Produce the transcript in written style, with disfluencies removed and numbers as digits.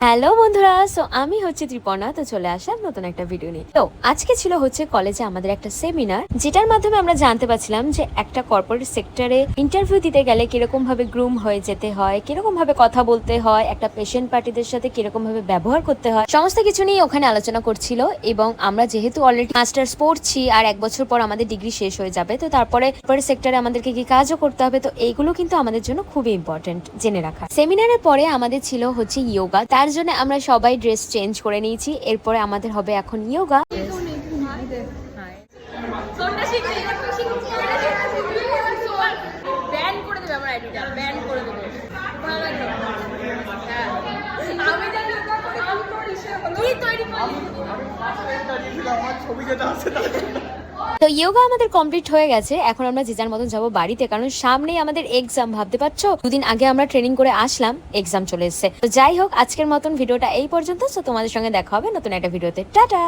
Hello বন্ধুরা, so আমি হচ্ছে ত্রিপর্ণা। তো চলে আসলাম নতুন একটা ভিডিও নিয়ে। তো আজকে ছিল হচ্ছে কলেজে আমাদের একটা সেমিনার, যেটার মাধ্যমে আমরা জানতে পারছিলাম যে একটা কর্পোরেট সেক্টরে ইন্টারভিউ দিতে গেলে কিরকম ভাবে গ্রুম হয়ে যেতে হয়, কিরকম ভাবে কথা বলতে হয়, একটা পেশেন্ট পার্টিদের সাথে কিরকম ভাবে ব্যবহার করতে হয়, সমস্ত কিছু নিয়ে ওখানে আলোচনা করছিল। এবং আমরা যেহেতু অলরেডি মাস্টার্স পড়ছি আর 1 বছর পর আমাদের ডিগ্রি শেষ হয়ে যাবে, তো তারপরে কর্পোরেট সেক্টরে আমাদেরকে কি কাজও করতে হবে, তো এইগুলো কিন্তু আমাদের জন্য খুবই ইম্পর্টেন্ট জেনে রাখা। সেমিনারের পরে আমাদের ছিল হচ্ছে ইয়োগা, তার জন্য আমরা সবাই ড্রেস চেঞ্জ করে নিয়েছি। এরপরে আমাদের হবে এখন ইয়োগা। তো ইয়োগা আমাদের কমপ্লিট হয়ে গেছে। এখন আমরা যে যার মতন যাবো বাড়িতে, কারণ সামনেই আমাদের এক্সাম। ভাবতে পারছো, দুদিন আগে আমরা ট্রেনিং করে আসলাম, এক্সাম চলে এসেছে। তো যাই হোক, আজকের মতন ভিডিওটা এই পর্যন্ত। তো তোমাদের সঙ্গে দেখা হবে নতুন একটা ভিডিওতে। টাটা।